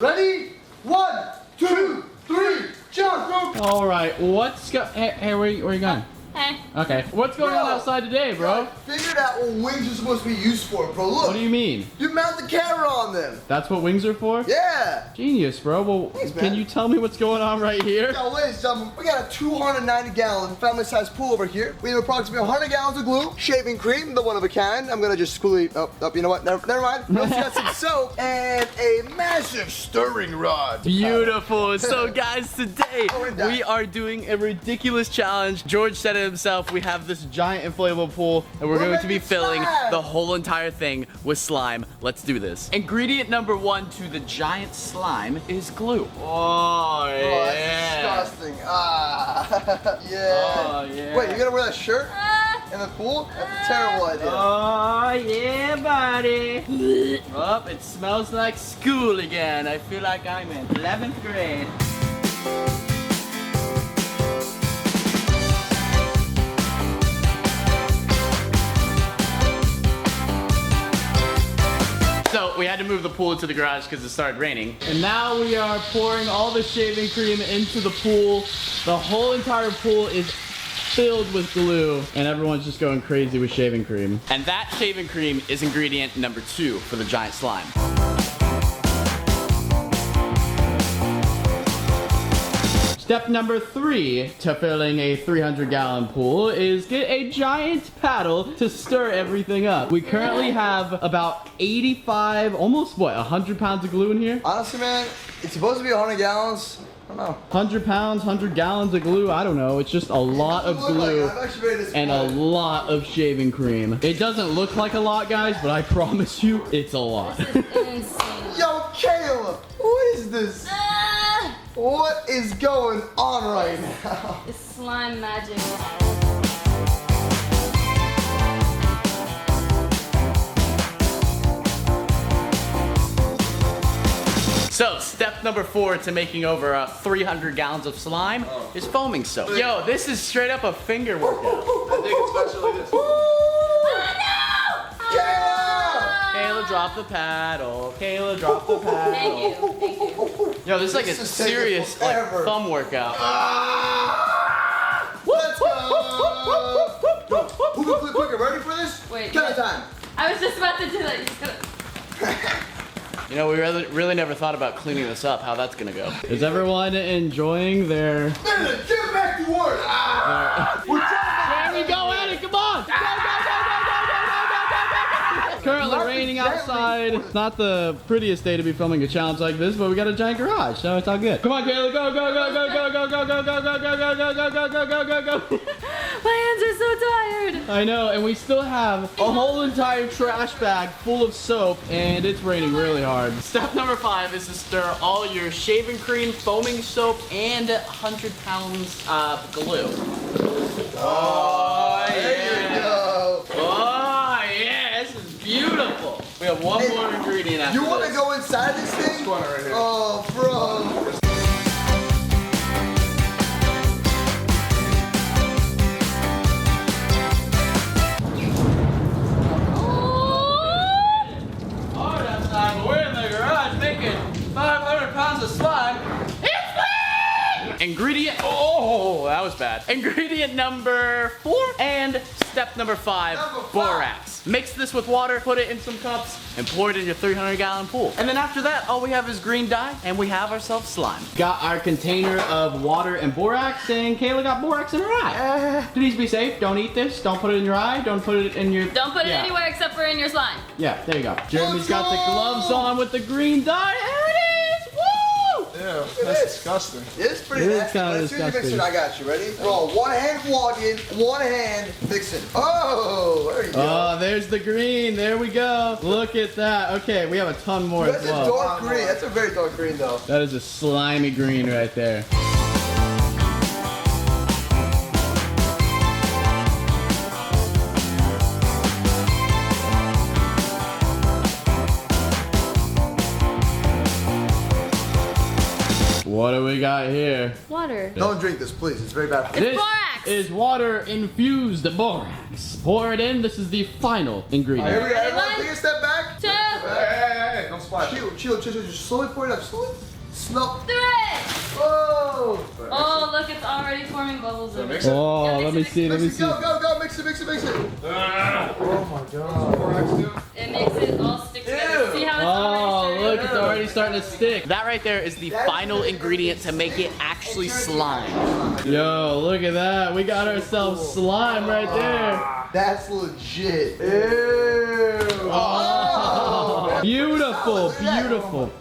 Ready? 1, 2, 3, jump! All right, hey, where you going? Hey. Okay, what's going on outside today, bro? I figured out what wings are supposed to be used for, bro. Look. What do you mean? You mount the camera on them. That's what wings are for? Yeah. Genius, bro. Well, Thanks, can you tell me what's going on right here? Now, ladies and gentlemen, we got a 290-gallon family-sized pool over here. We have approximately 100 gallons of glue, shaving cream, the one of a kind. I'm gonna just quickly, you know what? Never mind. We also got some soap and a massive stirring rod. Beautiful. So guys, today we are doing a ridiculous challenge. George said it himself. We have this giant inflatable pool and we're going to be filling the whole entire thing with slime. Let's do this. Ingredient number 1 to the giant slime is glue. Oh, yeah. That's disgusting. Ah. Yeah. Oh, yeah. Wait, you're gonna wear that shirt in the pool? That's a terrible idea. Oh, yeah, buddy. Oh, it smells like school again. I feel like I'm in 11th grade. So we had to move the pool to the garage because it started raining. And now we are pouring all the shaving cream into the pool. The whole entire pool is filled with glue, and everyone's just going crazy with shaving cream. And that shaving cream is ingredient number 2 for the giant slime. Step number 3 to filling a 300-gallon pool is get a giant paddle to stir everything up. We currently have about 85, almost 100 pounds of glue in here? Honestly, man, it's supposed to be 100 gallons. I don't know. 100 pounds, 100 gallons of glue, I don't know. It's just a lot of glue and a lot of shaving cream. It doesn't look like a lot, guys, but I promise you, it's a lot. This is insane. Yo, Kayla, what is this? What is going on right now? It's slime magic. So, step number 4 to making over 300 gallons of slime is foaming soap. Yo, this is straight up a finger workout. I think it's special like this. Kayla, drop the paddle. Kayla, drop the paddle. Thank you. Yo, this is like a This is serious taking forever. thumb workout. Let's go! Who can flip quicker? Ready for this? Wait. Count time. I was just about to do that. You just gotta... You know, we really never thought about cleaning this up, how that's gonna go. Is everyone enjoying their... Get back to work! There we go, Eddie, come on! Go, go, go, go, go, go, go, go, go, go! Currently raining outside. It's not the prettiest day to be filming a challenge like this, but we got a giant garage, so it's all good. Come on, Kayla, go, go, go, go, go, go, go, go, go, go, go, go, go, go, go, go, go, go, go. My hands are so tired. I know, and we still have a whole entire trash bag full of soap, and it's raining really hard. Step number 5 is to stir all your shaving cream, foaming soap, and 100 pounds of glue. Oh, There you go. Oh, yeah, this is beautiful. We have one more ingredient after You want to this. go inside this thing? one right here. Oh, bro. Hard outside, but we're in the garage making 500 pounds of slime. It's me! Ingredient, oh, that was bad. Ingredient number 4 and step number 5, borax. Mix this with water, put it in some cups, and pour it in your 300-gallon pool. And then after that, all we have is green dye, and we have ourselves slime. Got our container of water and borax, and Kayla got borax in her eye. Please be safe. Don't eat this. Don't put it in your eye. Don't put it in your... Don't put it anywhere except for in your slime. Yeah, there you go. Jeremy's got the gloves on with the green dye. There it is. Woo! Ew, that's disgusting. It's pretty It is nasty. kinda Let's do the disgusting. mixing. I got you. Ready? Roll. One hand vlogging, one hand mixing. Oh, there you go. Oh, there's the green. There we go. Look at that. Okay, we have a ton more That's as a well. dark green. That's a very dark green, though. That is a slimy green right there. What do we got here? Water. Don't drink this, please. It's very bad. It's borax. Is water infused borax. Pour it in. This is the final ingredient. Here we go. Ready, Everyone, one, take a step back. 2. Hey, don't splash. Chill. Just slowly pour it up. Slowly. Slow. Do it! Whoa! Oh, look, it's already forming bubbles in it. Oh, Yeah, let mix me it, see. Go. Mix it. Oh my god. It makes it all stick together. See how it's Oh, already look, it's already starting to stick. That right there is the final ingredient to make it actually slime. Yo, look at that. We got ourselves slime right there. That's legit. Ew. Oh. Beautiful.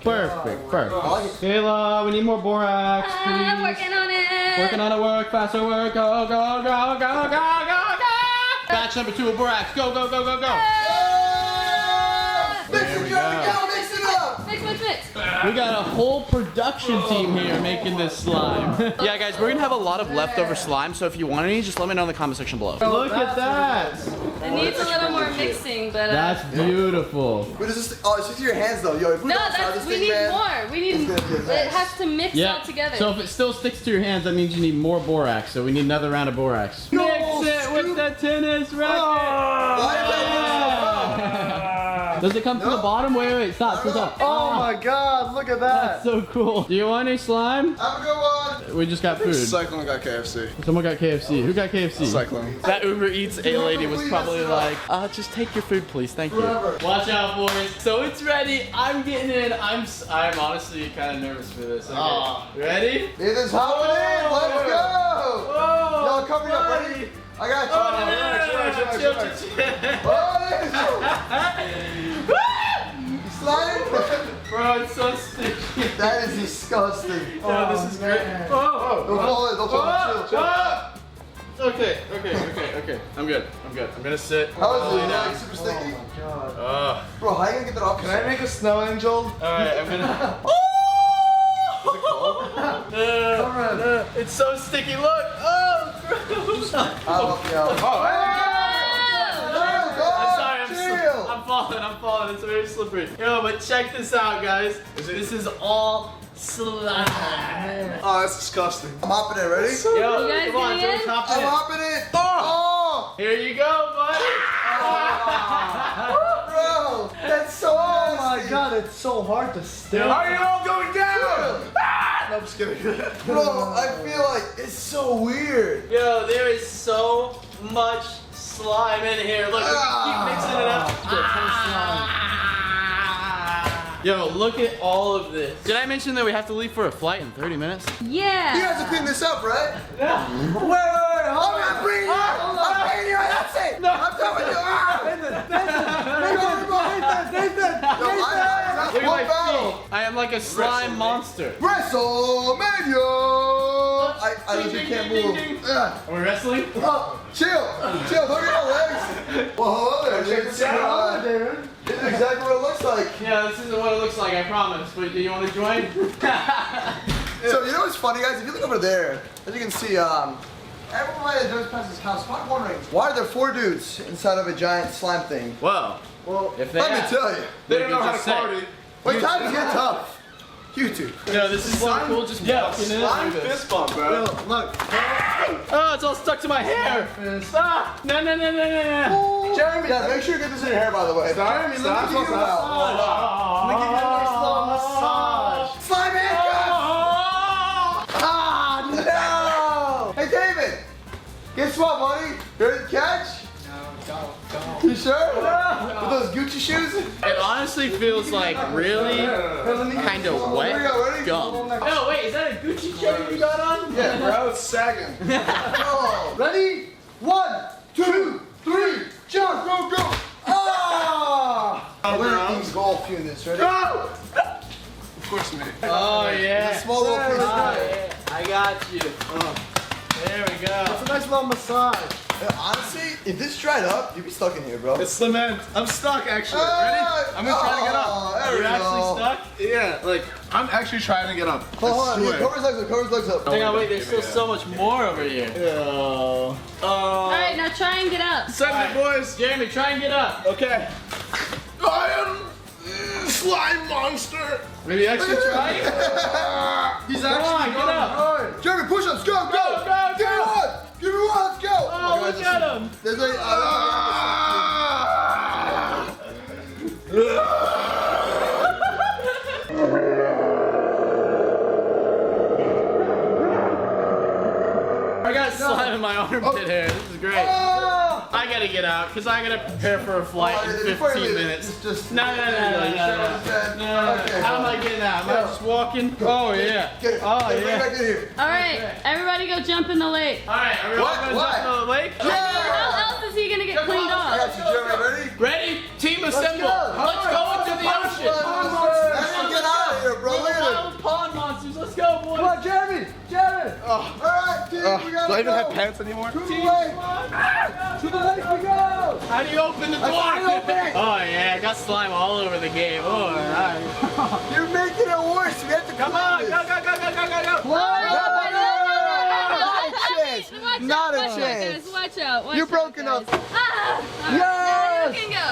Perfect. Kayla, we need more borax, I'm please. working on it. Working on it, work, faster work, go. Batch number 2 of borax, go. Mix it, Joey, mix it up. Mix. We got a whole production team here making this slime. Yeah, guys, we're gonna have a lot of leftover slime, so if you want any, just let me know in the comment section below. Look at that. It needs a little more mixing, but That's beautiful. Wait, is this? Oh, it's just your hands though, yo. If we no, don't start that's this we thing, need man, more. We need it's gonna be a mess. it has to mix all together. So if it still sticks to your hands, that means you need more borax. So we need another round of borax. Yo, Mix it with the tennis racket. Why is that Does it come from the bottom? Wait, stop. Oh my god, look at That's that. so cool. Do you want any slime? Have a good one. We just got food. Cyclone got KFC. Someone got KFC. Who got KFC? Cyclone. That Uber Eats A lady was probably like, just take your food, please, thank you. Forever. Watch out, boys. So it's ready. I'm getting in. I'm honestly kind of nervous for this. Okay. Ready? It is happening. Let's go. Whoa! Y'all cover me up, ready? I got you. You sliding? Bro, it's so sticky. That is disgusting. Oh, this is great. Oh, Don't fall in. Chill. Okay. I'm good. I'm gonna sit. How is Lay it? down. Like, super sticky? Ugh. Bro, how you gonna get that off? Can I make a snow angel? Alright, I'm gonna. It's so sticky. Look. Oh, gross. I'll help you out. Chill. I'm falling. It's very slippery. Yo, but check this out, guys. This is all slime. Oh, that's disgusting. I'm hopping in. Ready? Yo, You guys come on, getting George, in? hop I'm in. hopping in. Oh! Here you go, buddy. Bro, that's so nasty. Oh God, it's so hard to stay. How are you all going down? No, I'm just kidding. Bro, I feel like it's so weird. Yo, there is so much slime in here. Look, keep mixing it up. Yo, look at all of this. Did I mention that we have to leave for a flight in 30 minutes? Yeah. You guys have cleaned this up, right? Wait, I'm not bringing you. I'm bringing you. That's it. No. I'm coming to Look One at my battle. feet. I am like a slime monster. WrestleMania. I legit can't move. Ugh. Are we wrestling? Oh, chill. Don't get your legs. Well, hello there. Check this out. This is exactly what it looks like. Yeah, this isn't what it looks like, I promise. But do you want to join? So you know what's funny, guys? If you look over there, as you can see, everyone that goes past this house, probably wondering why are there 4 dudes inside of a giant slime thing? Well, if they Let me have, tell you. They don't know how to just say. party. When times get tough, YouTube. Yo, this is so cool. Just walking in Slime like this. fist bump, bro. Look. Oh, it's all stuck to my hair. Stop! No. Jeremy, yeah, make sure you get this in your hair, by the way. Jeremy, let me give you a massage. Let me give you a nice little massage. Slime handcuffs! Ah, no! Hey, David. Guess what, buddy? You ready to catch? No, you sure? With those Gucci shoes? It honestly feels like really kind of Here we wet go, ready? gum. Oh, wait, is that a Gucci chain you got on? Yeah, bro, it's sagging. Oh, ready? 1, 2, 3, jump, go! Ah! I'm gonna use golf you in this, ready? Go! Of course, mate. Oh, yeah. Small little piece of Yeah, I got you. There we go. It's a nice little massage. Honestly, if this dried up, you'd be stuck in here, bro. It's cement. I'm stuck, actually. Ready? I'm gonna try to get up. There we You're actually go. stuck? Yeah, like, I'm actually trying to get up. Hold on, I here, swear. cover his legs up, Hang on, wait, there's still so much more over here. All right, now try and get up. Send it, boys. Jeremy, try and get up. Okay. I am slime monster. Maybe actually try. He's Come on, get up. Jeremy, push-ups, go! Go. Give me one, let's go! Oh, look at him. There's a, in my armpit hair. This is great. Oh! I gotta get out because I gotta prepare for a flight in Before you 15 leave, minutes. just No. Okay. How am I getting out? Am I just walking? Oh yeah. Get it. Oh Get it yeah. back in here. All right, everybody go jump in the lake. All right, are we all What? gonna What? jump in the lake? How else is he gonna get cleaned I off? got you, Jeremy. Ready? Ready? Team assemble. Let's go into the ocean. Let's get out of here, bro. Look at it. Wild pond monsters. Let's go, boys. Come on, Jeremy. Jeremy. All right, team, we gotta Do I even go. have pants anymore? To the lake. To the lake we go. How do you open the door? can't open it. Oh yeah, I got slime all over the game. Oh, all right. You're making it worse. We have to Come on, go. Not a Watch out, chance. guys. Watch out. Watch You're out, broken guys. up. Ah! Yes. You can go.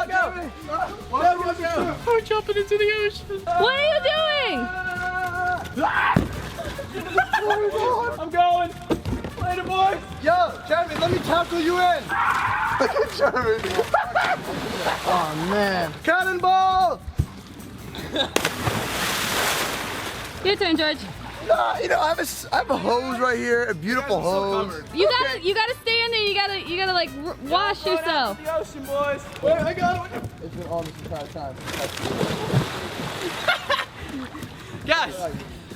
Go. We're jumping into the ocean. What are you doing? I'm going. Later, boys. Yo, Jeremy, let me tackle you in. Look at Jeremy. Oh, man. Cannonball. Your turn, George. Nah, you know, I have a hose right here, a beautiful hose. You gotta stay in there. You gotta like wash yourself. The ocean, boys. Wait, I got it. It's been on this entire time. Guys,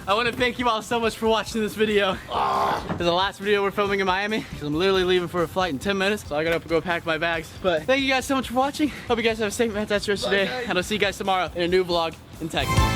I want to thank you all so much for watching this video. This is the last video we're filming in Miami because I'm literally leaving for a flight in 10 minutes. So I gotta go pack my bags. But thank you guys so much for watching. Hope you guys have a safe and fantastic rest of your day. And I'll see you guys tomorrow in a new vlog in Texas.